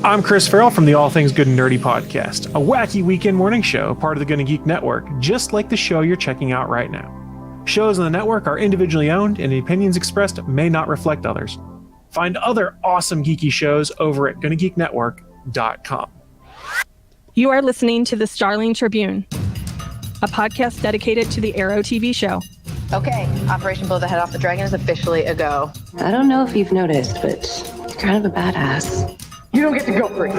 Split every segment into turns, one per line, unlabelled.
I'm Chris Farrell from the All Things Good and Nerdy podcast, a wacky weekend morning show, part of the Good and Geek Network, just like the show you're checking out right now. Shows on the network are individually owned, and the opinions expressed may not reflect others. Find other awesome geeky shows over at goodandgeeknetwork.com.
You are listening to the Starling Tribune, a podcast dedicated to the Arrow TV show.
Okay, Operation Blow the Head Off the Dragon is officially a go.
I don't know if you've noticed, but you're kind of a badass.
You don't get to go free.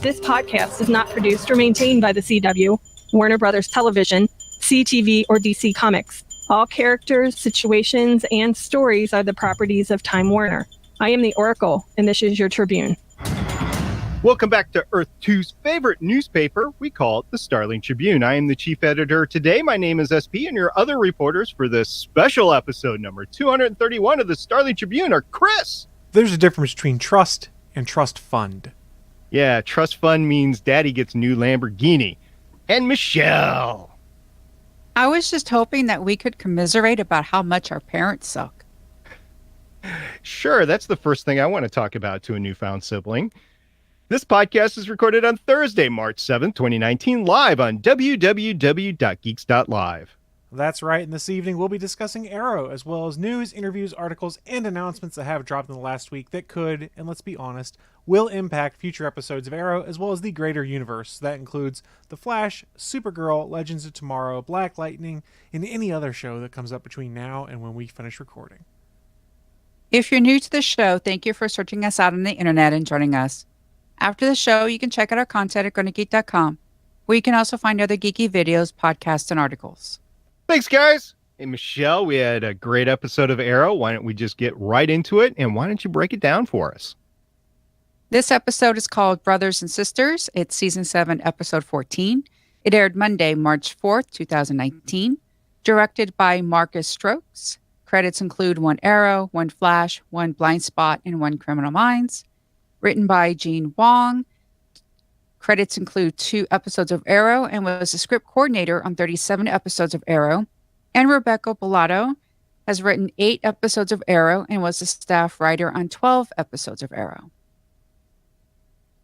This podcast is not produced or maintained by the CW, Warner Brothers Television, CTV, or DC Comics. All characters, situations, and stories are the properties of Time Warner. I am the Oracle, and this is your Tribune.
Welcome back to Earth 2's favorite newspaper. We call it the Starling Tribune. I am the chief editor today. My name is SP, and your other reporters for this special episode number 231 of the Starling Tribune are Chris.
There's a difference between trust and trust fund.
Yeah, trust fund means daddy gets new Lamborghini. And Michelle.
I was just hoping that we could commiserate about how much our parents suck.
Sure, that's the first thing I want to talk about to a newfound sibling. This podcast is recorded on Thursday, March 7th, 2019, live on www.geeks.live.
That's right, and this evening we'll be discussing Arrow, as well as news, interviews, articles, and announcements that have dropped in the last week that could, and let's be honest, will impact future episodes of Arrow, as well as the greater universe. That includes The Flash, Supergirl, Legends of Tomorrow, Black Lightning, and any other show that comes up between now and when we finish recording.
If you're new to the show, thank you for searching us out on the internet and joining us. After the show, you can check out our content at goodandgeek.com, where you can also find other geeky videos, podcasts, and articles.
Thanks, guys. Hey, Michelle, we had a great episode of Arrow. Why don't we just get right into it, and why don't you break it down for us?
This episode is called Brothers and Sisters. It's Season 7, Episode 14. It aired Monday, March 4th, 2019. Directed by Marcus Stokes. Credits include one Arrow, one Flash, one Blind Spot, and one Criminal Minds. Written by Gene Wong. Credits include 2 episodes of Arrow and was the script coordinator on 37 episodes of Arrow. And Rebecca Bellato has written 8 episodes of Arrow and was the staff writer on 12 episodes of Arrow.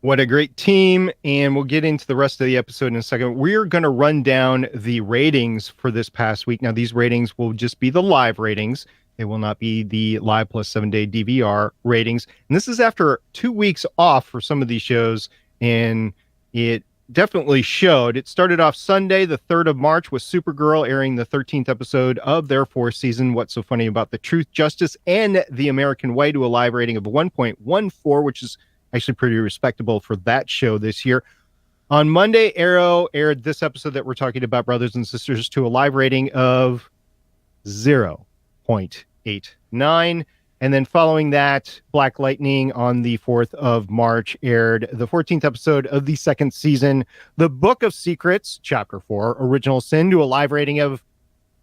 What a great team, and we'll get into the rest of the episode in a second. We're going to run down the ratings for this past week. Now, these ratings will just be the live ratings. They will not be the live plus 7-day DVR ratings. And this is after 2 weeks off for some of these shows, and it definitely showed. It started off Sunday, the 3rd of March, with Supergirl airing the 13th episode of their 4th season, What's So Funny About the Truth, Justice, and the American Way, to a live rating of 1.14, which is actually pretty respectable for that show this year. On Monday, Arrow aired this episode that we're talking about, Brothers and Sisters, to a live rating of 0.89. And then following that, Black Lightning on the 4th of March aired the 14th episode of the 2nd season, The Book of Secrets, Chapter 4, Original Sin, to a live rating of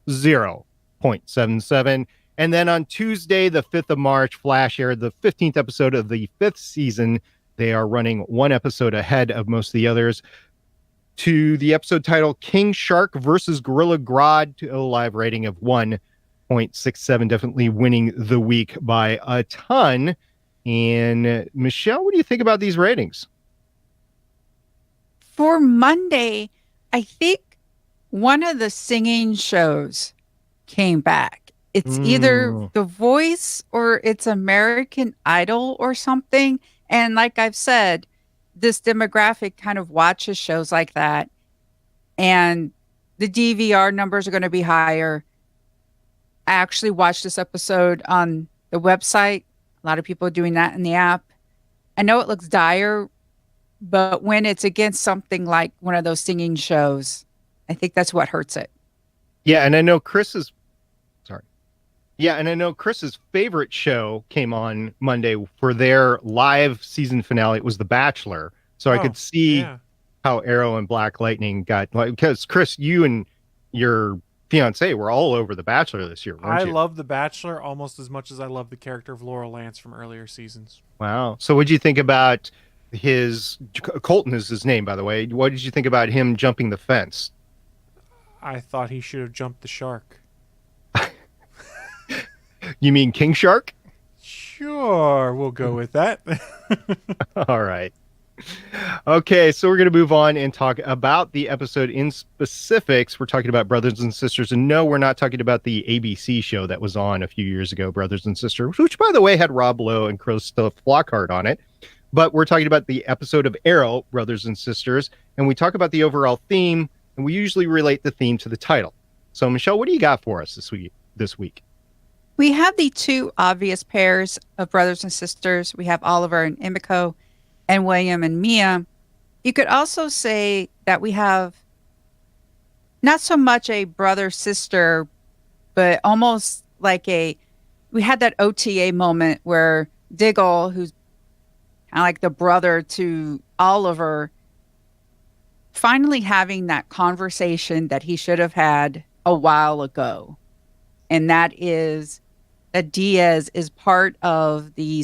0.77. And then on Tuesday, the 5th of March, Flash aired the 15th episode of the 5th season. They are running 1 episode ahead of most of the others, to the episode titled King Shark versus Gorilla Grodd, to a live rating of 1.67, definitely winning the week by a ton. And Michelle, what do you think about these ratings?
For Monday, I think one of the singing shows came back. It's either The Voice or it's American Idol or something. And like I've said, this demographic kind of watches shows like that. And the DVR numbers are going to be higher. I actually watched this episode on the website. A lot of people are doing that in the app. I know it looks dire, but when it's against something like one of those singing shows, I think that's what hurts it.
Yeah, and I know Chris's favorite show came on Monday for their live season finale. It was The Bachelor. So I could see how Arrow and Black Lightning got, because Chris, you and your fiance were all over The Bachelor this year, weren't you?
I love The Bachelor almost as much as I love the character of Laurel Lance from earlier seasons.
Wow. So what did you think about Colton is his name, by the way. What did you think about him jumping the fence?
I thought he should have jumped the shark.
You mean King Shark?
Sure, we'll go with that.
All right. Okay, so we're going to move on and talk about the episode in specifics. We're talking about Brothers and Sisters. And no, we're not talking about the ABC show that was on a few years ago, Brothers and Sisters, which, by the way, had Rob Lowe and Krista Flockhart on it. But we're talking about the episode of Arrow, Brothers and Sisters. And we talk about the overall theme, and we usually relate the theme to the title. So, Michelle, what do you got for us this week?
We have the two obvious pairs of brothers and sisters. We have Oliver and Emiko, and William and Mia. You could also say that we have not so much a brother-sister, but almost like we had that OTA moment where Diggle, who's kind of like the brother to Oliver, finally having that conversation that he should have had a while ago. And that is that Diaz is part of the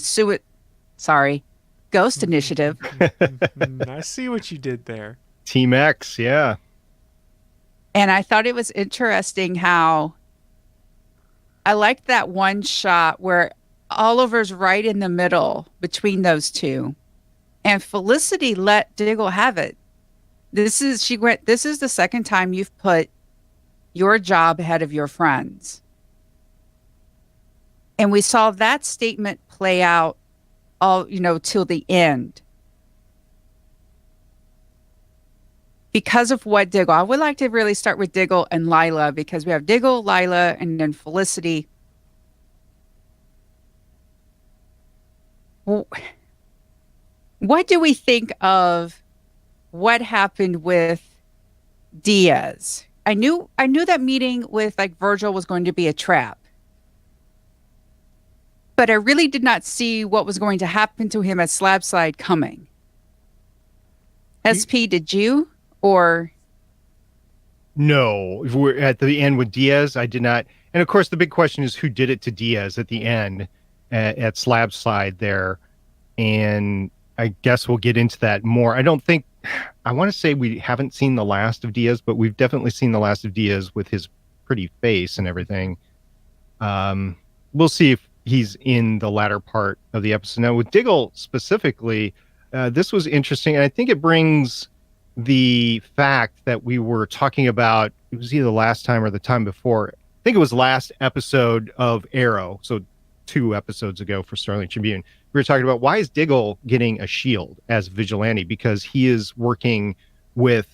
Ghost Initiative.
I see what you did there.
Team X, yeah.
And I thought it was interesting how I liked that one shot where Oliver's right in the middle between those two. And Felicity let Diggle have it. This is the second time you've put your job ahead of your friends. And we saw that statement play out till the end. Because of what Diggle, I would like to really start with Diggle and Lila, because we have Diggle, Lila, and then Felicity. What do we think of what happened with Diaz? I knew that meeting with Virgil was going to be a trap. But I really did not see what was going to happen to him at Slabside coming. SP, did you? Or?
No. If we're at the end with Diaz, I did not. And of course, the big question is who did it to Diaz at the end at Slabside there. And I guess we'll get into that more. I want to say we haven't seen the last of Diaz, but we've definitely seen the last of Diaz with his pretty face and everything. We'll see if he's in the latter part of the episode. Now, with Diggle specifically, this was interesting, and I think it brings the fact that we were talking about, it was either the last time or the time before, I think it was last episode of Arrow, so 2 episodes ago for Starling Tribune. We were talking about why is Diggle getting a shield as vigilante, because he is working with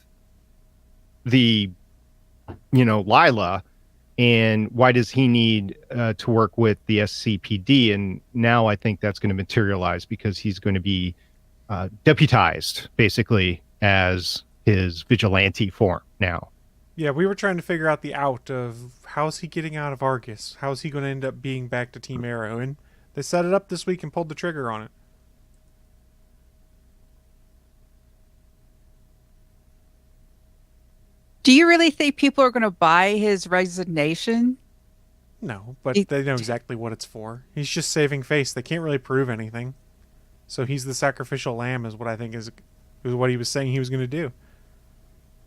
the, Lila, and why does he need to work with the SCPD? And now I think that's going to materialize because he's going to be deputized, basically, as his vigilante form now.
Yeah, we were trying to figure out the out of how's he getting out of Argus? How's he going to end up being back to Team Arrow? And they set it up this week and pulled the trigger on it.
Do you really think people are going to buy his resignation?
No, but they know exactly what it's for. He's just saving face. They can't really prove anything. So he's the sacrificial lamb is what I think is what he was saying he was going to do.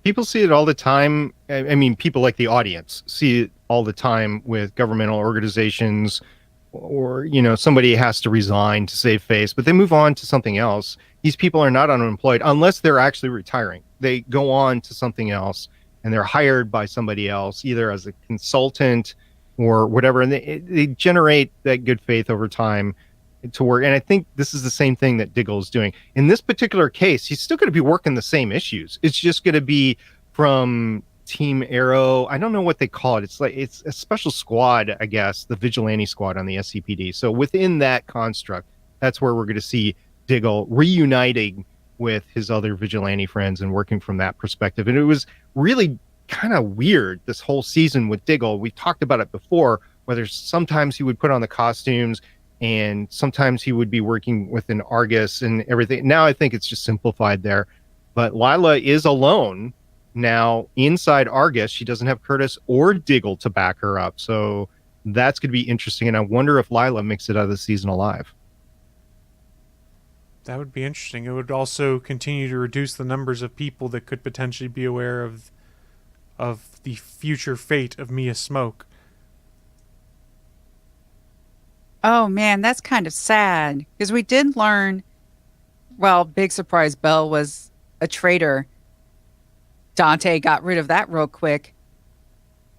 People see it all the time. I mean, people like the audience see it all the time with governmental organizations, or, somebody has to resign to save face, but they move on to something else. These people are not unemployed unless they're actually retiring. They go on to something else and they're hired by somebody else, either as a consultant or whatever. And they generate that good faith over time to work. And I think this is the same thing that Diggle is doing. In this particular case, he's still going to be working the same issues. It's just going to be from Team Arrow. I don't know what they call it. It's a special squad, I guess, the vigilante squad on the SCPD. So within that construct, that's where we're going to see Diggle reuniting with his other vigilante friends and working from that perspective. And it was really kind of weird this whole season with Diggle. We talked about it before, whether sometimes he would put on the costumes and sometimes he would be working with an Argus and everything. Now I think it's just simplified there. But Lila is alone now inside Argus. She doesn't have Curtis or Diggle to back her up. So that's going to be interesting. And I wonder if Lila makes it out of the season alive.
That would be interesting. It would also continue to reduce the numbers of people that could potentially be aware of the future fate of Mia Smoke.
Oh man, that's kind of sad, because we did learn well, big surprise, Belle was a traitor. Dante got rid of that real quick.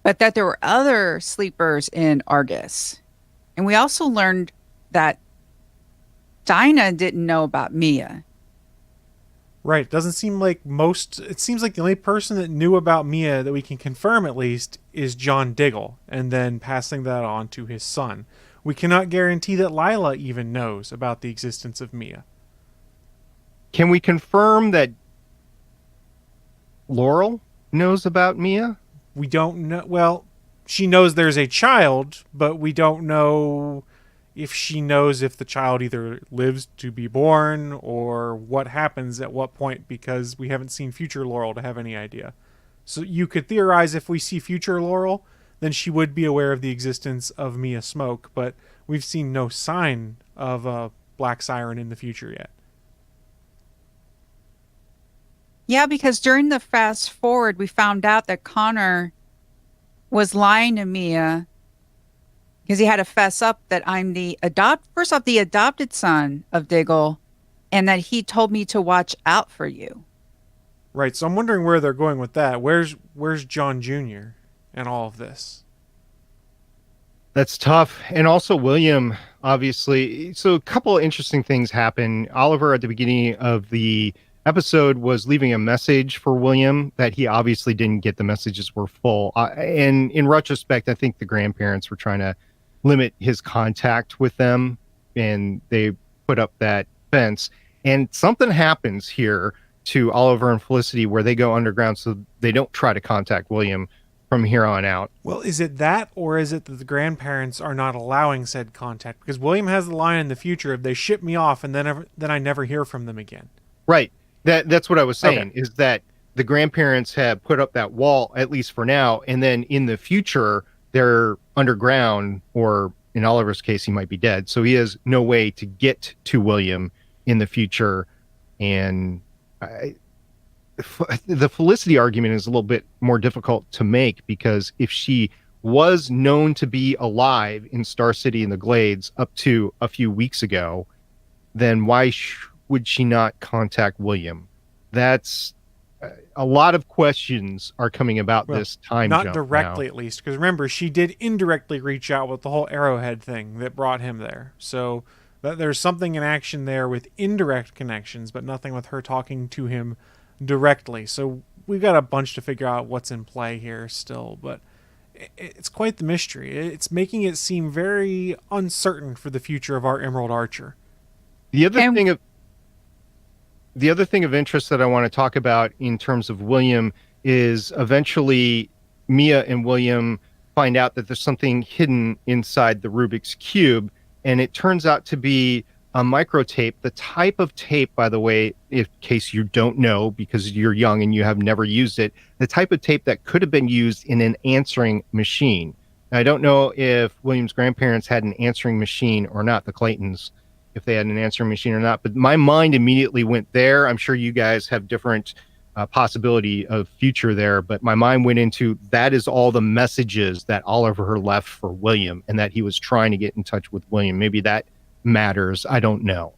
But that there were other sleepers in Argus. And we also learned that Dinah didn't know about Mia.
Right. Doesn't seem like it seems like the only person that knew about Mia that we can confirm at least is John Diggle, and then passing that on to his son. We cannot guarantee that Lila even knows about the existence of Mia.
Can we confirm that Laurel knows about Mia?
We don't know. Well, she knows there's a child, but we don't know if she knows if the child either lives to be born or what happens at what point, because we haven't seen future Laurel to have any idea. So you could theorize if we see future Laurel, then she would be aware of the existence of Mia Smoke, but we've seen no sign of a Black Siren in the future yet.
Yeah, because during the fast forward, we found out that Connor was lying to Mia because he had to fess up that I'm the adopted son of Diggle, and that he told me to watch out for you.
Right, so I'm wondering where they're going with that. Where's John Jr. and all of this?
That's tough. And also William, obviously. So a couple of interesting things happen. Oliver at the beginning of the episode was leaving a message for William that he obviously didn't get. The messages were full. And in retrospect, I think the grandparents were trying to limit his contact with them, and they put up that fence. And something happens here to Oliver and Felicity where they go underground so they don't try to contact William from here on out.
Well, is it that, or is it that the grandparents are not allowing said contact? Because William has the line in the future of they ship me off and then I never hear from them again.
Right. That's what I was saying,
Okay.
is that the grandparents have put up that wall, at least for now, and then in the future, they're underground, or in Oliver's case, he might be dead. So he has no way to get to William in the future. And the Felicity argument is a little bit more difficult to make, because if she was known to be alive in Star City in the Glades up to a few weeks ago, then why would she not contact William? That's a lot of questions are coming about this time jump.
Not directly, at least, because remember, she did indirectly reach out with the whole Arrowhead thing that brought him there. So there's something in action there with indirect connections, but nothing with her talking to him directly. So we've got a bunch to figure out what's in play here still, but it's quite the mystery. It's making it seem very uncertain for the future of our Emerald Archer.
The other thing of interest that I want to talk about in terms of William is eventually Mia and William find out that there's something hidden inside the Rubik's Cube, and it turns out to be a microtape. The type of tape, by the way, in case you don't know because you're young and you have never used it, the type of tape that could have been used in an answering machine. Now, I don't know if William's grandparents had an answering machine or not, the Claytons, if they had an answering machine or not, but my mind immediately went there. I'm sure you guys have different possibility of future there, but my mind went into that is all the messages that Oliver left for William, and that he was trying to get in touch with William. Maybe that matters. I don't know.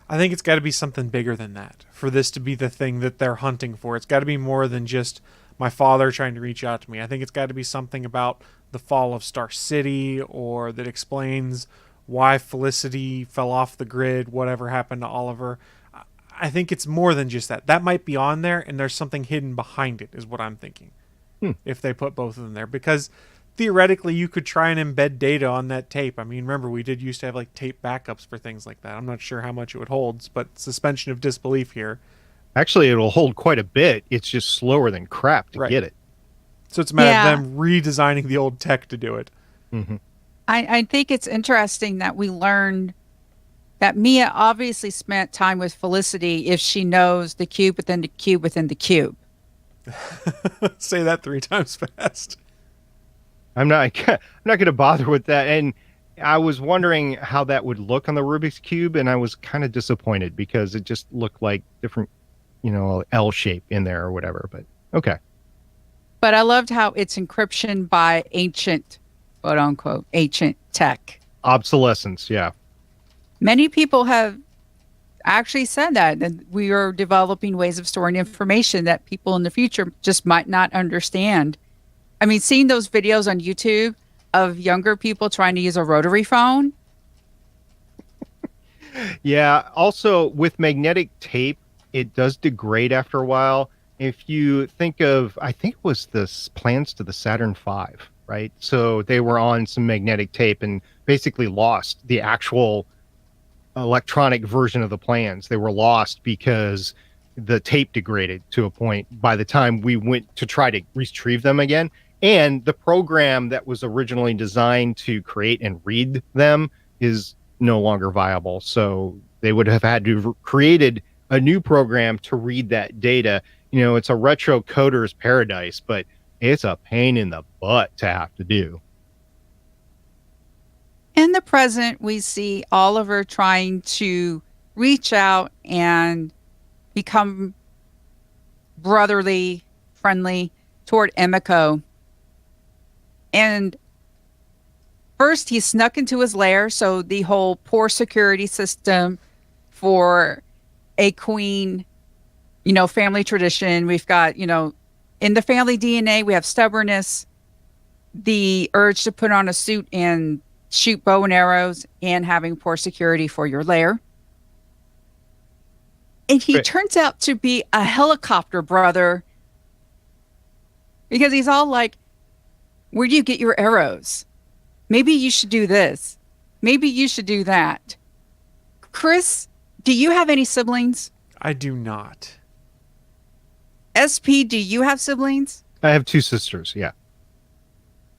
I think it's got to be something bigger than that for this to be the thing that they're hunting for. It's got to be more than just my father trying to reach out to me. I think it's got to be something about the fall of Star City, or that explains why Felicity fell off the grid, whatever happened to Oliver. I think it's more than just that. That might be on there, and there's something hidden behind it, is what I'm thinking. If they put both of them there. Because theoretically, you could try and embed data on that tape. I mean, remember, we did used to have like tape backups for things like that. I'm not sure how much it would hold, but suspension of disbelief here.
Actually, it'll hold quite a bit. It's just slower than crap to get it.
So it's a matter of them redesigning the old tech to do it.
Mm-hmm.
I think it's interesting that we learned that Mia obviously spent time with Felicity if she knows the cube within the cube within the cube.
Say that 3 times fast.
I'm not going to bother with that. And I was wondering how that would look on the Rubik's Cube, and I was kind of disappointed because it just looked like different, L shape in there or whatever. But okay.
But I loved how it's encryption by ancient, quote unquote, ancient tech.
Obsolescence, yeah.
Many people have actually said that we are developing ways of storing information that people in the future just might not understand. I mean, seeing those videos on YouTube of younger people trying to use a rotary phone.
Yeah. Also, with magnetic tape, it does degrade after a while. If you think of, I think it was the plans to the Saturn V, right? So they were on some magnetic tape and basically lost the actual electronic version of the plans. They were lost because the tape degraded to a point by the time we went to try to retrieve them again. And the program that was originally designed to create and read them is no longer viable. So they would have had to have created a new program to read that data. You know, it's a retro coder's paradise, but it's a pain in the butt to have to do.
In the present, we see Oliver trying to reach out and become brotherly, friendly toward Emiko. And first, he snuck into his lair. So the whole poor security system for a queen, family tradition. We've got, in the family DNA, we have stubbornness, the urge to put on a suit and shoot bow and arrows, and having poor security for your lair. And he turns out to be a helicopter brother because he's all like, where do you get your arrows? Maybe you should do this. Maybe you should do that. Chris, do you have any siblings?
I do not.
SP, do you have siblings?
I have 2 sisters, yeah.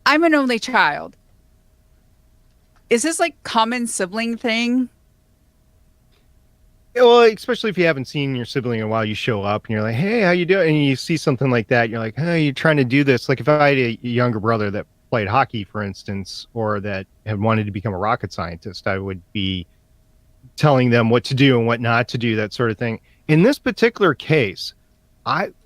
I'm an only child. Is this like common sibling thing?
Well, especially if you haven't seen your sibling in a while, you show up and you're like, hey, how you doing? And you see something like that. You're like, hey, you're trying to do this. Like if I had a younger brother that played hockey, for instance, or that had wanted to become a rocket scientist, I would be telling them what to do and what not to do, that sort of thing. In this particular case,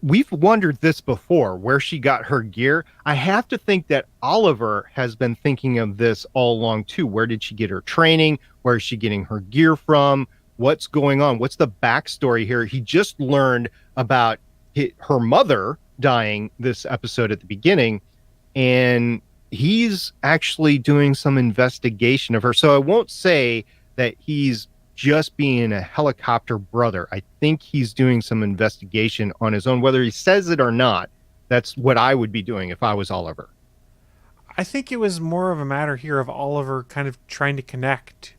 we've wondered this before, where she got her gear. I have to think that Oliver has been thinking of this all along too. Where did she get her training? Where is she getting her gear from? What's going on? What's the backstory here? He just learned about her mother dying this episode at the beginning, and he's actually doing some investigation of her. So I won't say that he's just being a helicopter brother. I think he's doing some investigation on his own, whether he says it or not. That's what I would be doing if I was Oliver.
I think it was more of a matter here of Oliver kind of trying to connect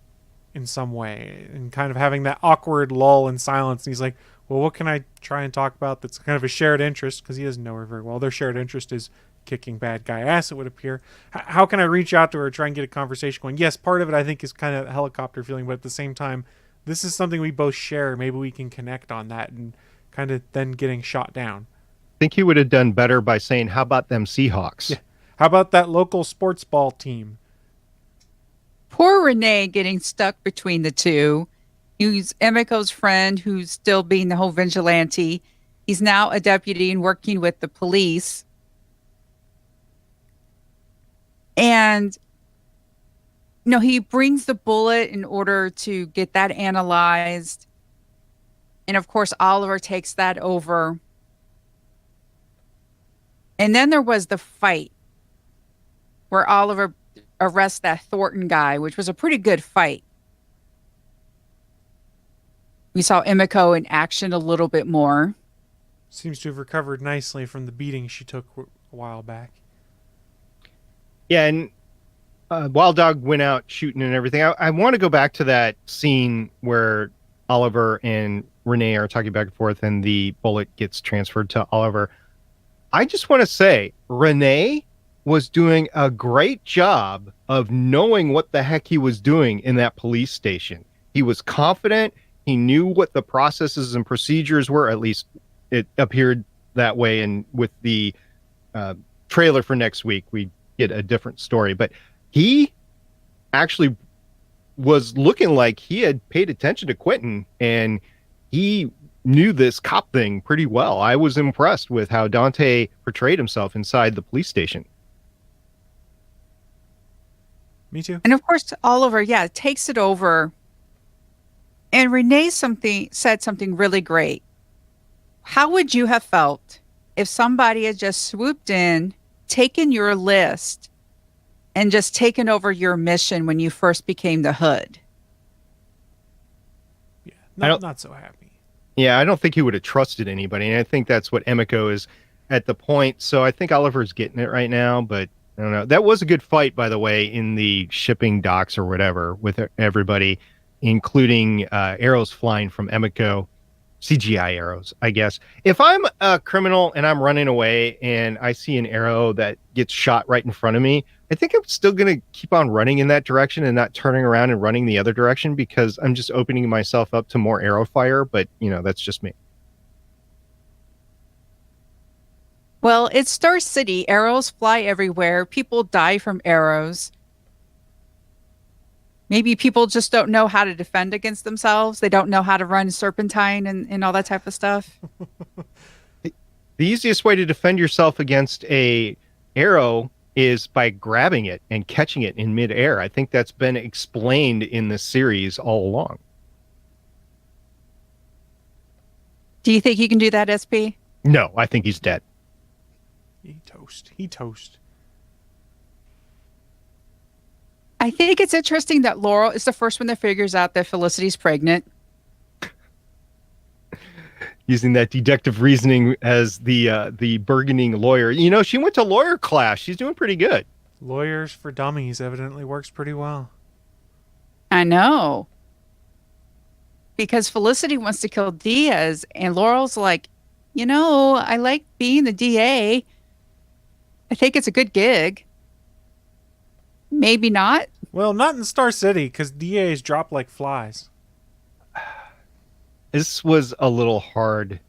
in some way and kind of having that awkward lull in silence. And he's like, well, what can I try and talk about that's kind of a shared interest? Because he doesn't know her very well. Their shared interest is kicking bad guy ass, it would appear. How can I reach out to her, try and get a conversation going? Yes, part of it I think is kind of a helicopter feeling, but at the same time, this is something we both share. Maybe we can connect on that and kind of then getting shot down.
I think he would have done better by saying, how about them Seahawks?
Yeah. How about that local sports ball team?
Poor Renee getting stuck between the two. He's Emiko's friend who's still being the whole vigilante. He's now a deputy and working with the police. And he brings the bullet in order to get that analyzed. And of course, Oliver takes that over. And then there was the fight where Oliver arrests that Thornton guy, which was a pretty good fight. We saw Emiko in action a little bit more.
Seems to have recovered nicely from the beating she took a while back.
Yeah, and Wild Dog went out shooting and everything. I want to go back to that scene where Oliver and Renee are talking back and forth and the bullet gets transferred to Oliver. I just want to say, Renee was doing a great job of knowing what the heck he was doing in that police station. He was confident. He knew what the processes and procedures were. At least it appeared that way. And with the trailer for next week, we get a different story. But he actually was looking like he had paid attention to Quentin, and he knew this cop thing pretty well. I was impressed with how Dante portrayed himself inside the police station.
Me too.
And of course, Oliver, takes it over And Renee said something really great. How would you have felt if somebody had just swooped in, taken your list, and just taken over your mission when you first became the Hood?
Yeah,
I don't-
not so happy.
Yeah, I don't think he would have trusted anybody. And I think that's what Emiko is at the point. So I think Oliver's getting it right now, but I don't know. That was a good fight, by the way, in the shipping docks or whatever with everybody, including arrows flying from Emiko. CGI arrows, I guess. If I'm a criminal and I'm running away and I see an arrow that gets shot right in front of me, I think I'm still going to keep on running in that direction and not turning around and running the other direction because I'm just opening myself up to more arrow fire. But, that's just me.
Well, it's Star City. Arrows fly everywhere. People die from arrows. Maybe people just don't know how to defend against themselves. They don't know how to run serpentine and all that type of stuff.
The easiest way to defend yourself against a arrow is by grabbing it and catching it in midair. I think that's been explained in the series all along.
Do you think he can do that, SP?
No, I think he's dead.
He toast.
I think it's interesting that Laurel is the first one that figures out that Felicity's pregnant.
Using that deductive reasoning as the bargaining lawyer. She went to lawyer class. She's doing pretty good.
Lawyers for Dummies evidently works pretty well.
I know. Because Felicity wants to kill Diaz, and Laurel's like, I like being the DA. I think it's a good gig. Maybe not.
Well, not in Star City, because DAs drop like flies.
This was a little hard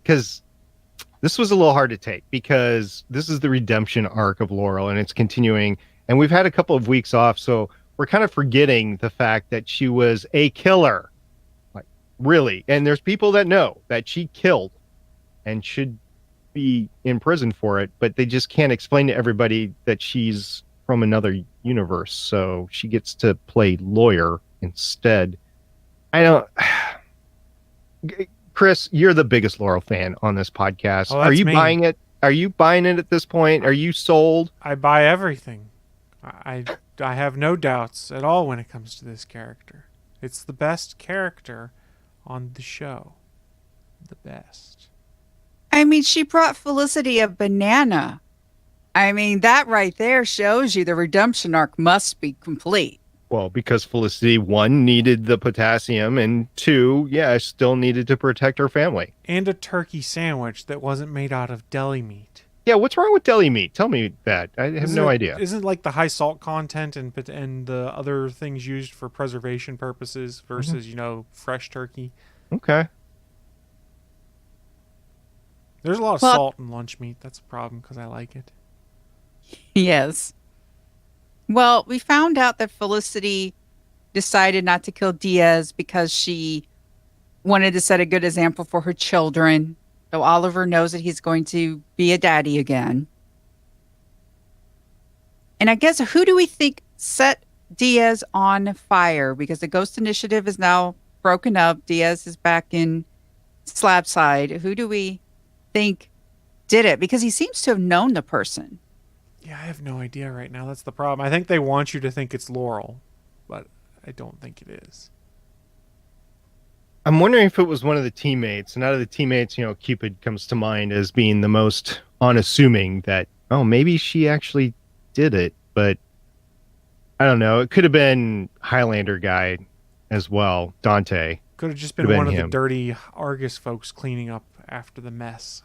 to take because this is the redemption arc of Laurel and it's continuing. And we've had a couple of weeks off, so we're kind of forgetting the fact that she was a killer. Like, really. And there's people that know that she killed and should be in prison for it, but they just can't explain to everybody that she's from another universe, so she gets to play lawyer instead. I don't. Chris, you're the biggest Laurel fan on this podcast.
Oh,
Are you
me.
buying it? Are you buying it at this point? Are you sold?
I buy everything. I have no doubts at all when it comes to this character. It's the best character on the show. The best.
I mean, she brought Felicity a banana. I mean, that right there shows you the redemption arc must be complete.
Well, because Felicity, 1, needed the potassium, and 2, still needed to protect her family.
And a turkey sandwich that wasn't made out of deli meat.
Yeah, what's wrong with deli meat? Tell me that. I have no idea.
Isn't like the high salt content and the other things used for preservation purposes versus, fresh turkey?
Okay.
There's a lot of salt in lunch meat. That's a problem because I like it.
Yes. Well, we found out that Felicity decided not to kill Diaz because she wanted to set a good example for her children. So Oliver knows that he's going to be a daddy again. And I guess, who do we think set Diaz on fire? Because the Ghost Initiative is now broken up. Diaz is back in Slabside. Who do we think did it? Because he seems to have known the person.
Yeah, I have no idea right now. That's the problem. I think they want you to think it's Laurel, but I don't think it is.
I'm wondering if it was one of the teammates. And out of the teammates, Cupid comes to mind as being the most unassuming that, maybe she actually did it. But I don't know. It could have been Highlander guy as well, Dante.
Could have just been one of the dirty Argus folks cleaning up after the mess.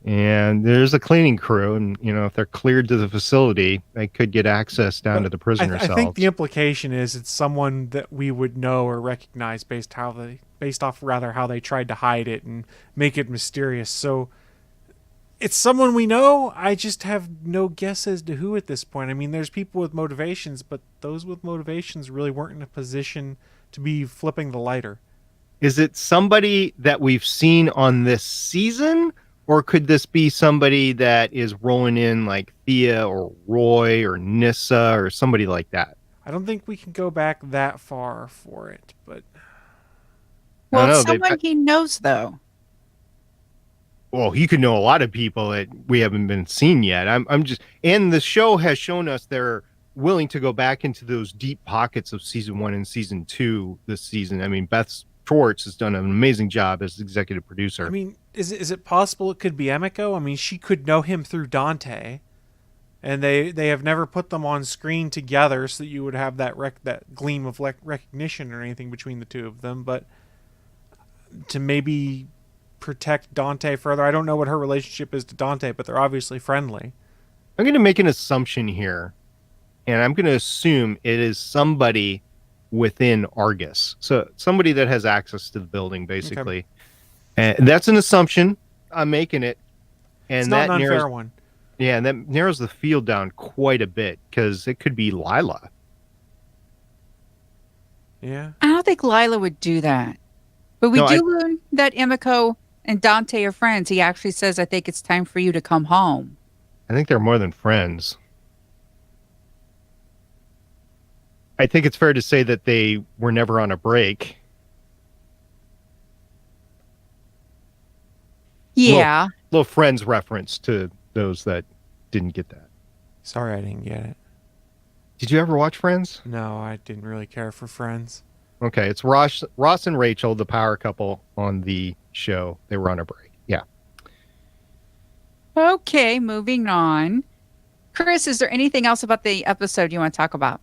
And there's a cleaning crew, and if they're cleared to the facility, they could get access down to the prisoner cells.
I think the implication is it's someone that we would know or recognize based off how they tried to hide it and make it mysterious. So it's someone we know. I just have no guess as to who at this point. I mean, there's people with motivations, but those with motivations really weren't in a position to be flipping the lighter.
Is it somebody that we've seen on this season? Or could this be somebody that is rolling in like Thea or Roy or Nissa or somebody like that?
I don't think we can go back that far for it, but
I don't
Well,
know.
someone he knows, though.
Well, he could know a lot of people that we haven't been seen yet. I'm just, and the show has shown us they're willing to go back into those deep pockets of season 1 and season 2 this season. I mean, Beth Schwartz has done an amazing job as executive producer.
I mean, is it possible it could be Emiko? I mean, she could know him through Dante, and they have never put them on screen together, so that you would have that gleam of recognition or anything between the two of them. But to maybe protect Dante further, I don't know what her relationship is to Dante, but they're obviously friendly.
I'm going to make an assumption here, and I'm going to assume it is somebody within Argus. So somebody that has access to the building, basically. Okay. And that's an assumption. I'm making it. And
it's not
that
an unfair one.
Yeah, and that narrows the field down quite a bit, because it could be Lila.
Yeah.
I don't think Lila would do that. But we learn that Emiko and Dante are friends. He actually says, I think it's time for you to come home.
I think they're more than friends. I think it's fair to say that they were never on a break.
Yeah.
Little Friends reference to those that didn't get that.
Sorry, I didn't get it.
Did you ever watch Friends?
No, I didn't really care for Friends.
Okay, it's Ross and Rachel, the power couple on the show. They were on a break. Yeah.
Okay, moving on. Chris, is there anything else about the episode you want to talk about?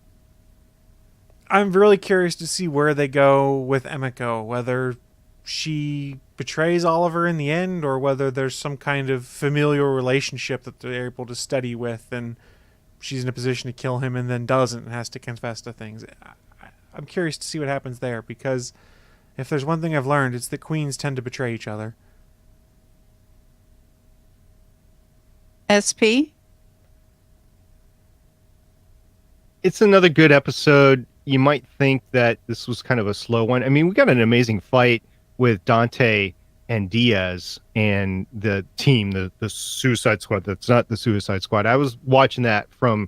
I'm really curious to see where they go with Emiko, whether she betrays Oliver in the end, or whether there's some kind of familial relationship that they're able to study with, and she's in a position to kill him and then doesn't and has to confess to things. I'm curious to see what happens there, because if there's one thing I've learned, it's that queens tend to betray each other.
SP?
It's another good episode. You might think that this was kind of a slow one. I mean, we got an amazing fight with Dante and Diaz and the team, the Suicide Squad. That's not the Suicide Squad. I was watching that from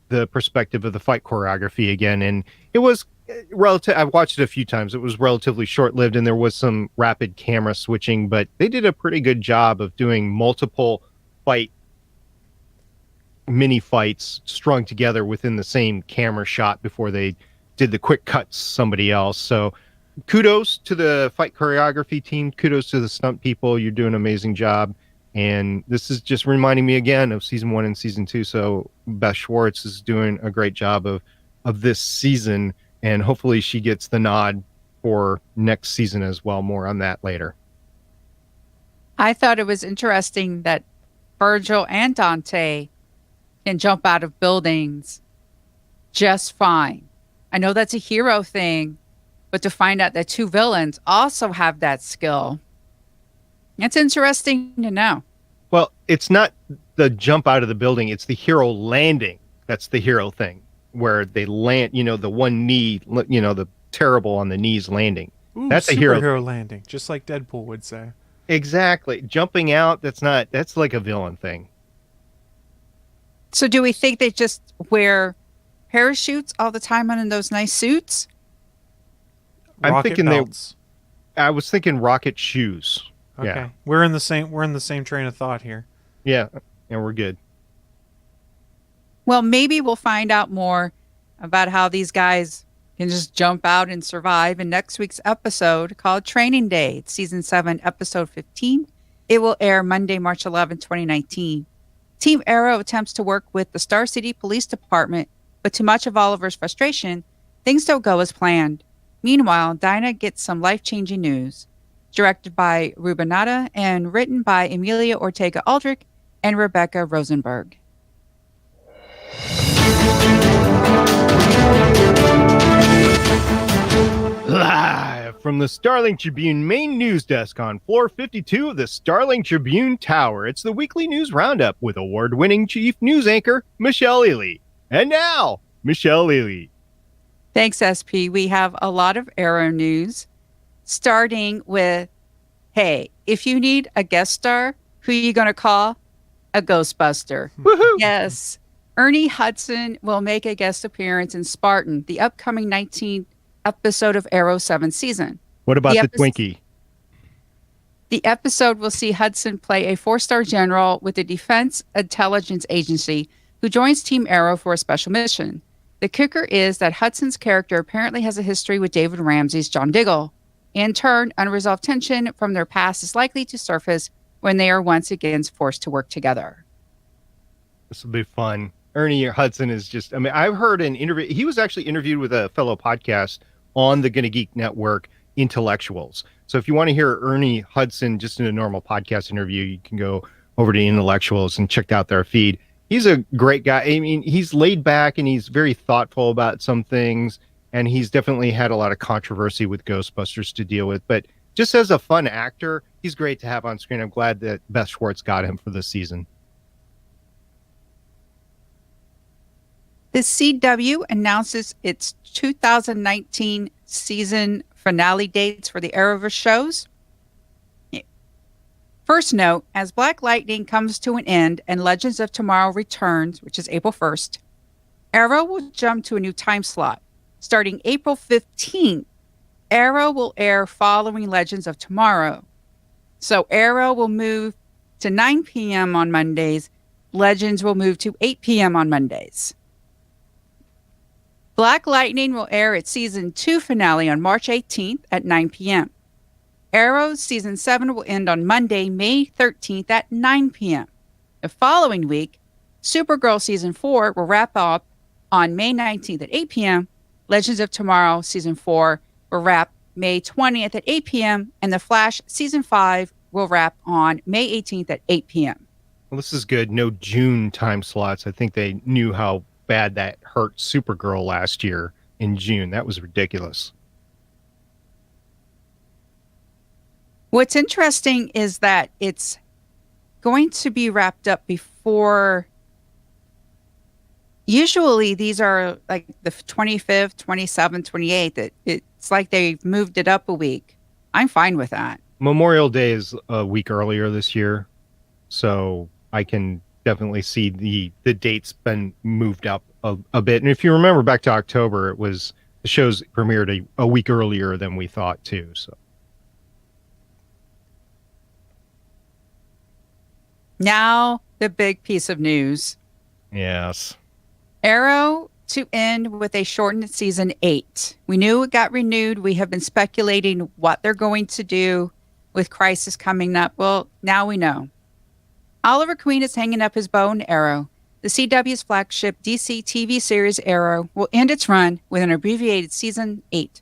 the perspective of the fight choreography again, and it was relative. I've watched it a few times. It was relatively short-lived, and there was some rapid camera switching, but they did a pretty good job of doing multiple mini fights strung together within the same camera shot before they did the quick cuts somebody else. So kudos to the fight choreography team. Kudos to the stunt people. You're doing an amazing job. And this is just reminding me again of season 1 and season 2. So Beth Schwartz is doing a great job of this season. And hopefully she gets the nod for next season as well. More on that later.
I thought it was interesting that Virgil and Dante can jump out of buildings just fine. I know that's a hero thing, but to find out that two villains also have that skill, it's interesting to know.
Well, it's not the jump out of the building. It's the hero landing. That's the hero thing, where they land, the one knee, the terrible on the knees landing.
Ooh,
that's a hero.
Superhero landing, just like Deadpool would say.
Exactly. Jumping out, that's like a villain thing.
So do we think they just wear parachutes all the time on in those nice suits?
I'm thinking I was thinking rocket shoes.
Okay.
Yeah.
We're in the same train of thought here.
Yeah, and we're good.
Well, maybe we'll find out more about how these guys can just jump out and survive in next week's episode called Training Day. It's season 7, episode 15. It will air Monday, March 11, 2019. Team Arrow attempts to work with the Star City Police Department, but to much of Oliver's frustration, things don't go as planned. Meanwhile, Dinah gets some life-changing news. Directed by Rubenata and written by Emilia Ortega-Aldrich and Rebecca Rosenberg.
Live from the Starling Tribune main news desk on floor 52 of the Starling Tribune Tower, it's the weekly news roundup with award-winning chief news anchor Michelle Ely. And now, Michelle Ely.
Thanks, SP. We have a lot of Arrow news, starting with, hey, if you need a guest star, who are you going to call? A Ghostbuster.
Woohoo!
Yes. Ernie Hudson will make a guest appearance in Spartan, the upcoming 19th episode of Arrow's 7th season.
What about the
epi-
Twinkie?
The episode will see Hudson play a 4-star general with the Defense Intelligence Agency who joins Team Arrow for a special mission. The kicker is that Hudson's character apparently has a history with David Ramsey's John Diggle. In turn, unresolved tension from their past is likely to surface when they are once again forced to work together.
This will be fun. Ernie Hudson is just, I mean, I've heard an interview. He was actually interviewed with a fellow podcast on the Gonna Geek Network, Intellectuals. So if you want to hear Ernie Hudson just in a normal podcast interview, you can go over to Intellectuals and check out their feed. He's a great guy. I mean, he's laid back and he's very thoughtful about some things. And he's definitely had a lot of controversy with Ghostbusters to deal with. But just as a fun actor, he's great to have on screen. I'm glad that Beth Schwartz got him for this season.
The CW announces its 2019 season finale dates for the Arrowverse shows. First note, as Black Lightning comes to an end and Legends of Tomorrow returns, which is April 1st, Arrow will jump to a new time slot. Starting April 15th, Arrow will air following Legends of Tomorrow. So Arrow will move to 9 p.m. on Mondays. Legends will move to 8 p.m. on Mondays. Black Lightning will air its Season 2 finale on March 18th at 9 p.m. Arrow's Season 7 will end on Monday, May 13th at 9 p.m. The following week, Supergirl Season 4 will wrap up on May 19th at 8 p.m. Legends of Tomorrow Season 4 will wrap May 20th at 8 p.m. And The Flash Season 5 will wrap on May 18th at 8 p.m.
Well, this is good. No June time slots. I think they knew how bad that hurt Supergirl last year in June. That was ridiculous.
What's interesting is that it's going to be wrapped up before. Usually these are like the 25th, 27th, 28th. It's like they've moved it up a week. I'm fine with that.
Memorial Day is a week earlier this year, so I can definitely see the date's been moved up a bit. And if you remember back to October, it was the show's premiered a week earlier than we thought too. So
now the big piece of news.
yes.
Arrow to end with a shortened season 8. We knew it got renewed. We have been speculating what they're going to do with Crisis coming up. Well, now we know. Oliver Queen is hanging up his bow in Arrow. The CW's flagship DC TV series Arrow will end its run with an abbreviated season 8.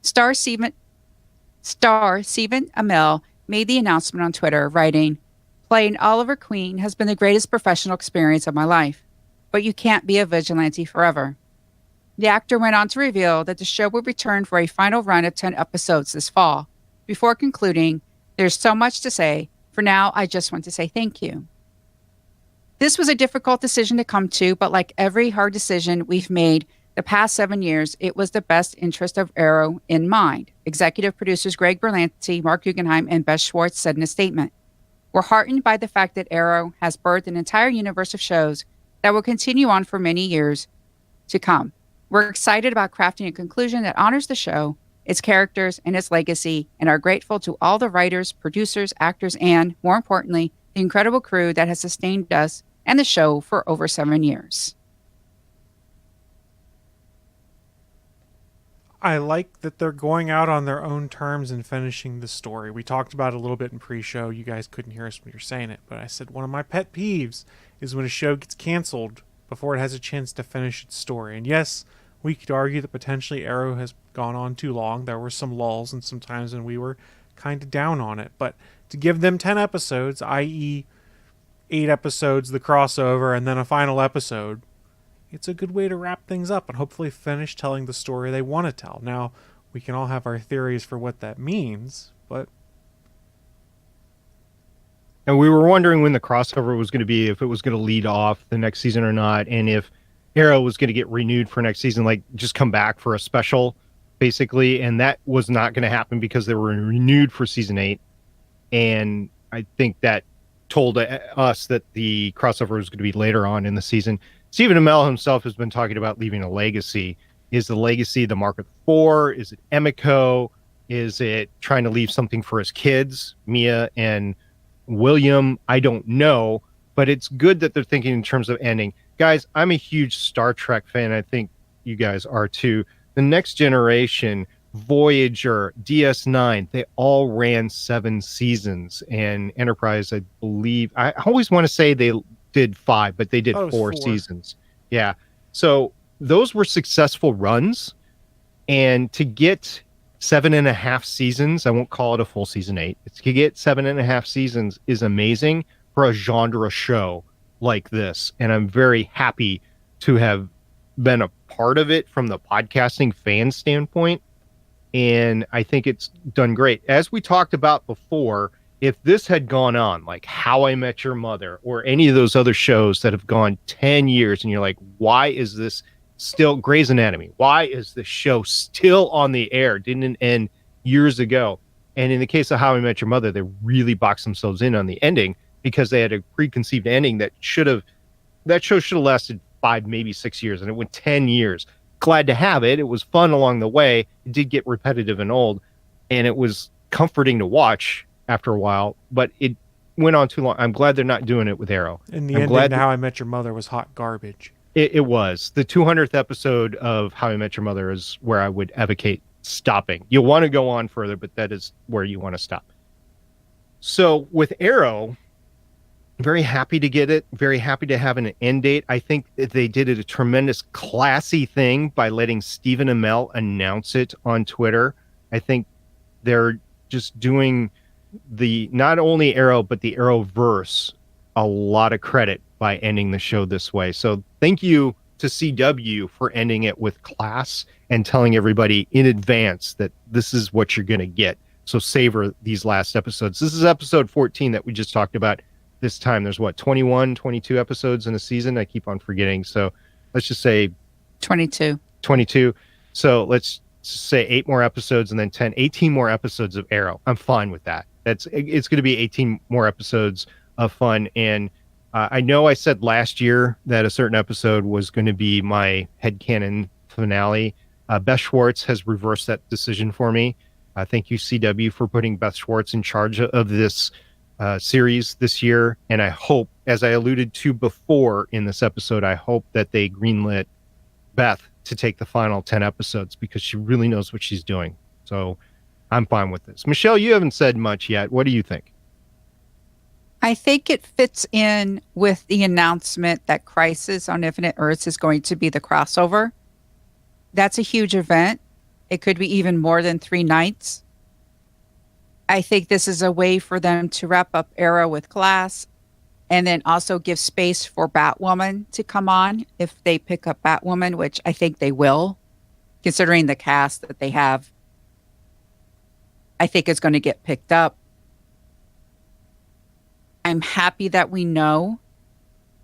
Star Stephen Amell made the announcement on Twitter, writing, "Playing Oliver Queen has been the greatest professional experience of my life. But you can't be a vigilante forever." The actor went on to reveal that the show will return for a final run of 10 episodes this fall. Before concluding, "There's so much to say. For now, I just want to say thank you." This was a difficult decision to come to, but like every hard decision we've made the past 7 years, it was the best interest of Arrow in mind. Executive producers Greg Berlanti, Mark Guggenheim, and Beth Schwartz said in a statement, "We're heartened by the fact that Arrow has birthed an entire universe of shows that will continue on for many years to come. We're excited about crafting a conclusion that honors the show, its characters, and its legacy, and are grateful to all the writers, producers, actors, and, more importantly, the incredible crew that has sustained us and the show for over 7 years."
I like that they're going out on their own terms and finishing the story. We talked about it a little bit in pre-show. You guys couldn't hear us when you were saying it, but I said one of my pet peeves is when a show gets canceled before it has a chance to finish its story. And yes, we could argue that potentially Arrow has gone on too long. There were some lulls and some times when we were kind of down on it. But to give them 10 episodes, i.e. 8 episodes, the crossover, and then a final episode, it's a good way to wrap things up and hopefully finish telling the story they want to tell. Now, we can all have our theories for what that means, but...
And we were wondering when the crossover was going to be, if it was going to lead off the next season or not, and if Arrow was going to get renewed for next season, like just come back for a special, basically. And that was not going to happen because they were renewed for season 8. And I think that told us that the crossover was going to be later on in the season. Stephen Amell himself has been talking about leaving a legacy. Is the legacy the Mark IV? Is it Emiko? Is it trying to leave something for his kids, Mia and William? I don't know, but it's good that they're thinking in terms of ending. Guys, I'm a huge Star Trek fan. I think you guys are too. The Next Generation, Voyager, DS9, they all ran 7 seasons. And Enterprise, I believe, I always want to say they did 5, but they did 4 seasons. Yeah. So those were successful runs. And to get 7.5 seasons, I won't call it a full season 8. To get 7.5 seasons is amazing for a genre show like this. And I'm very happy to have been a part of it from the podcasting fan standpoint. And I think it's done great. As we talked about before, if this had gone on, like How I Met Your Mother or any of those other shows that have gone 10 years, and you're like, why is this still Grey's Anatomy? Why is this show still on the air? Didn't end years ago? And in the case of How I Met Your Mother, they really boxed themselves in on the ending because they had a preconceived ending that show should have lasted 5, maybe 6 years, and it went 10 years. Glad to have it. It was fun along the way. It did get repetitive and old, and it was comforting to watch after a while, but it went on too long. I'm glad they're not doing it with Arrow.
And the ending to How I Met Your Mother was hot garbage.
It was. The 200th episode of How I Met Your Mother is where I would advocate stopping. You'll want to go on further, but that is where you want to stop. So with Arrow, very happy to get it. Very happy to have an end date. I think that they did it a tremendous classy thing by letting Stephen Amell announce it on Twitter. I think they're just doing the not only Arrow, but the Arrowverse a lot of credit by ending the show this way. So thank you to CW for ending it with class and telling everybody in advance that this is what you're going to get. So savor these last episodes. This is episode 14 that we just talked about. This time there's 21, 22 episodes in a season. I keep on forgetting. So let's just say
22.
So let's say 8 more episodes and then 18 more episodes of Arrow. I'm fine with that. It's going to be 18 more episodes of fun. And I know I said last year that a certain episode was going to be my headcanon finale. Beth Schwartz has reversed that decision for me. Thank you, CW, for putting Beth Schwartz in charge of this series this year. And I hope, as I alluded to before in this episode, I hope that they greenlit Beth to take the final 10 episodes because she really knows what she's doing. So I'm fine with this. Michelle, you haven't said much yet. What do you think?
I think it fits in with the announcement that Crisis on Infinite Earths is going to be the crossover. That's a huge event. It could be even more than 3 nights. I think this is a way for them to wrap up Arrow with class and then also give space for Batwoman to come on if they pick up Batwoman, which I think they will, considering the cast that they have. I think it's going to get picked up. I'm happy that we know.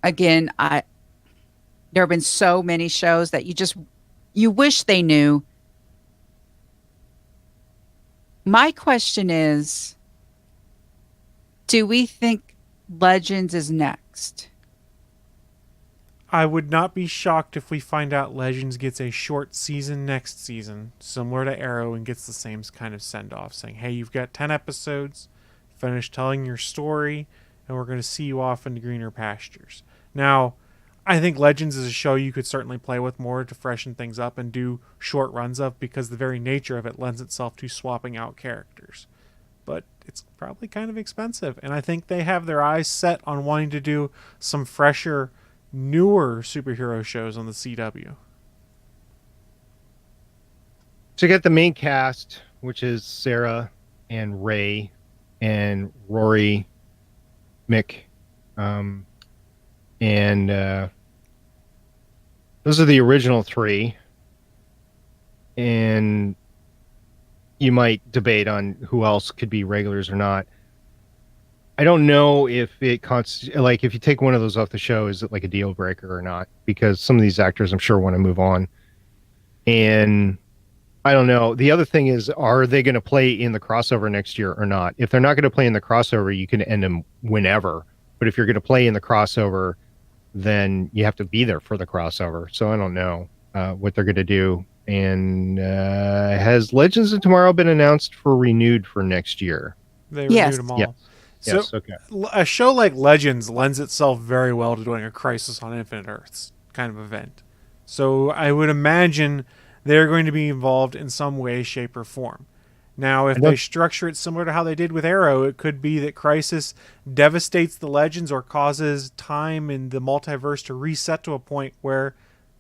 Again, there have been so many shows that you wish they knew. My question is, do we think Legends is next?
I would not be shocked if we find out Legends gets a short season next season, similar to Arrow, and gets the same kind of send-off, saying, hey, you've got 10 episodes, finish telling your story, and we're going to see you off into greener pastures. Now, I think Legends is a show you could certainly play with more to freshen things up and do short runs of because the very nature of it lends itself to swapping out characters. But it's probably kind of expensive, and I think they have their eyes set on wanting to do some fresher, newer superhero shows on the CW.
To get the main cast, which is Sarah and Ray and Rory Mick, and those are the original 3. And you might debate on who else could be regulars or not. I don't know if it like if you take one of those off the show, is it like a deal breaker or not? Because some of these actors, I'm sure, want to move on. And I don't know. The other thing is, are they going to play in the crossover next year or not? If they're not going to play in the crossover, you can end them whenever. But if you're going to play in the crossover, then you have to be there for the crossover. So I don't know what they're going to do And has Legends of Tomorrow been announced for renewed for next year?
They
Yes.
renewed them all.
Yes.
So
Yes, okay.
a show like Legends lends itself very well to doing a Crisis on Infinite Earths kind of event. So I would imagine they're going to be involved in some way, shape, or form. Now, if they structure it similar to how they did with Arrow, it could be that Crisis devastates the Legends or causes time in the multiverse to reset to a point where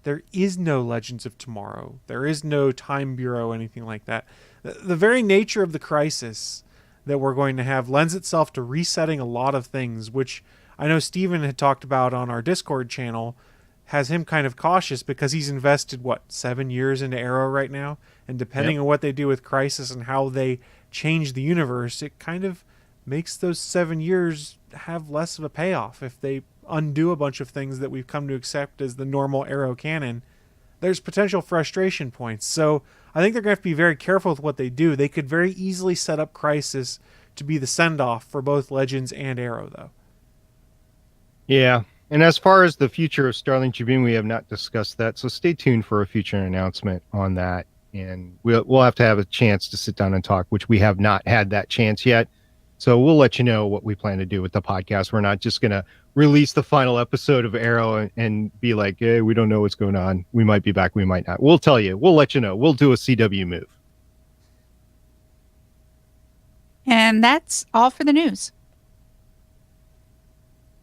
there is no Legends of Tomorrow. There is no Time Bureau, anything like that. The very nature of the Crisis that we're going to have lends itself to resetting a lot of things, which I know Steven had talked about on our Discord channel, has him kind of cautious because he's invested, 7 years into Arrow right now? And depending on what they do with Crisis and how they change the universe, it kind of makes those 7 years have less of a payoff. If they undo a bunch of things that we've come to accept as the normal Arrow canon, there's potential frustration points. So I think they're going to have to be very careful with what they do. They could very easily set up Crisis to be the send-off for both Legends and Arrow, though.
Yeah. And as far as the future of Starling Tribune, we have not discussed that. So stay tuned for a future announcement on that. And we'll have to have a chance to sit down and talk, which we have not had that chance yet. So we'll let you know what we plan to do with the podcast. We're not just going to release the final episode of Arrow and be like, hey, we don't know what's going on. We might be back. We might not. We'll tell you. We'll let you know. We'll do a CW move.
And that's all for the news.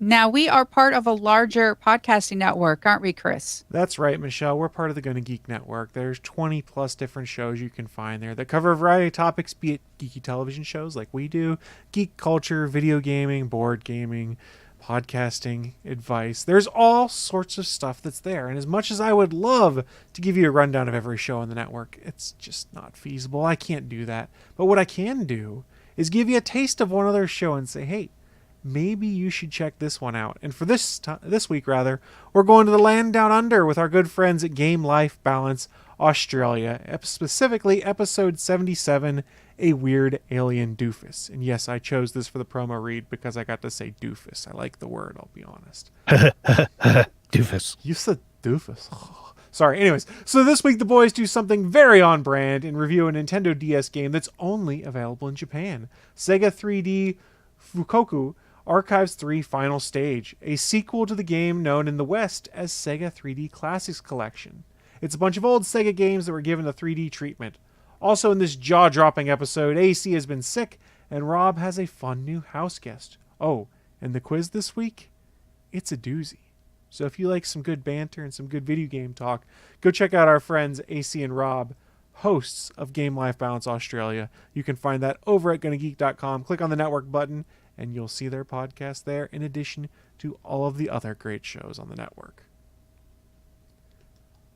Now, we are part of a larger podcasting network, aren't we, Chris?
That's right, Michelle. We're part of the Gonna Geek Network. There's 20 plus different shows you can find there that cover a variety of topics, be it geeky television shows like we do, geek culture, video gaming, board gaming, podcasting, advice. There's all sorts of stuff that's there. And as much as I would love to give you a rundown of every show on the network, it's just not feasible. I can't do that. But what I can do is give you a taste of one other show and say, hey, maybe you should check this one out. And for this week, we're going to the land down under with our good friends at Game Life Balance Australia, specifically episode 77, A Weird Alien Doofus. And yes, I chose this for the promo read because I got to say doofus. I like the word, I'll be honest.
Doofus.
You said doofus. Sorry. Anyways, so this week the boys do something very on brand and review a Nintendo DS game that's only available in Japan. Sega 3D Fukoku Archives 3 Final Stage, a sequel to the game known in the West as Sega 3D Classics Collection. It's a bunch of old Sega games that were given a 3D treatment. Also in this jaw-dropping episode, AC has been sick, and Rob has a fun new house guest. Oh, and the quiz this week? It's a doozy. So if you like some good banter and some good video game talk, go check out our friends AC and Rob, hosts of Game Life Balance Australia. You can find that over at GonnaGeek.com. Click on the network button, and you'll see their podcast there, in addition to all of the other great shows on the network.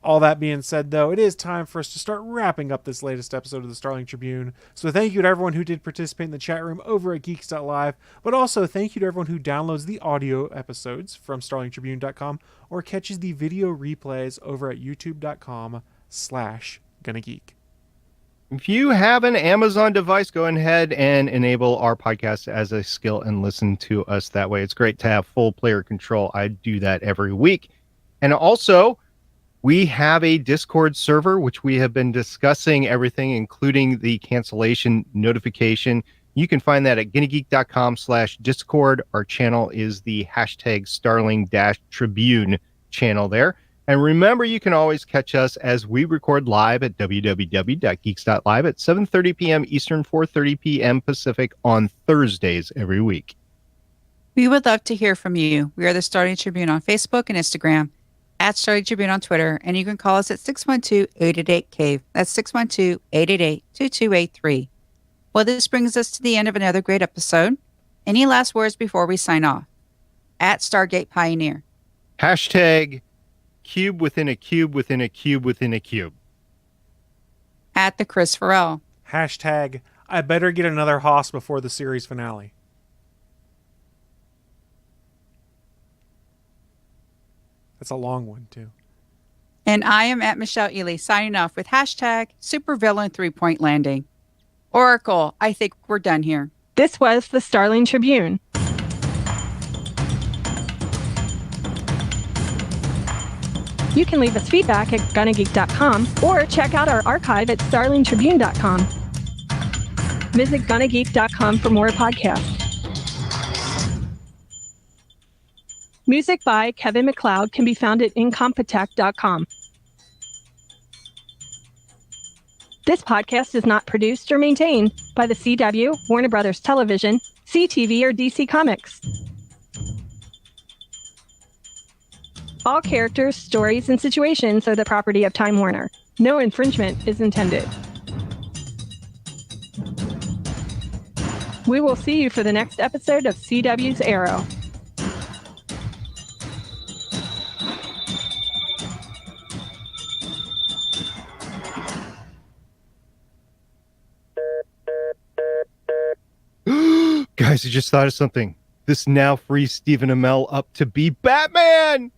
All that being said, though, it is time for us to start wrapping up this latest episode of the Starling Tribune. So thank you to everyone who did participate in the chat room over at geeks.live, but also thank you to everyone who downloads the audio episodes from starlingtribune.com or catches the video replays over at youtube.com/GonnaGeek.
If you have an Amazon device, go ahead and enable our podcast as a skill and listen to us that way. It's great to have full player control. I do that every week. And also, we have a Discord server, which we have been discussing everything, including the cancellation notification. You can find that at GonnaGeek.com/Discord. Our channel is the hashtag Starling-Tribune channel there. And remember, you can always catch us as we record live at www.geeks.live at 7:30 p.m. Eastern, 4:30 p.m. Pacific on Thursdays every week.
We would love to hear from you. We are the Starling Tribune on Facebook and Instagram, at Starling Tribune on Twitter, and you can call us at 612-888-CAVE. That's 612-888-2283. Well, this brings us to the end of another great episode. Any last words before we sign off? At Stargate Pioneer.
Hashtag cube within a cube within a cube within a cube.
At the Chris Farrell.
Hashtag I better get another hoss before the series finale. That's a long one, too.
And I am at Michelle Ely, signing off with hashtag Supervillain 3-Point Landing. Oracle, I think we're done here.
This was the Starling Tribune. You can leave us feedback at gonnageek.com or check out our archive at starlingtribune.com. Visit gonnageek.com for more podcasts. Music by Kevin MacLeod can be found at incompetech.com. This podcast is not produced or maintained by the CW, Warner Brothers Television, CTV, or DC Comics. All characters, stories, and situations are the property of Time Warner. No infringement is intended. We will see you for the next episode of CW's Arrow.
Guys, I just thought of something. This now frees Stephen Amell up to be Batman!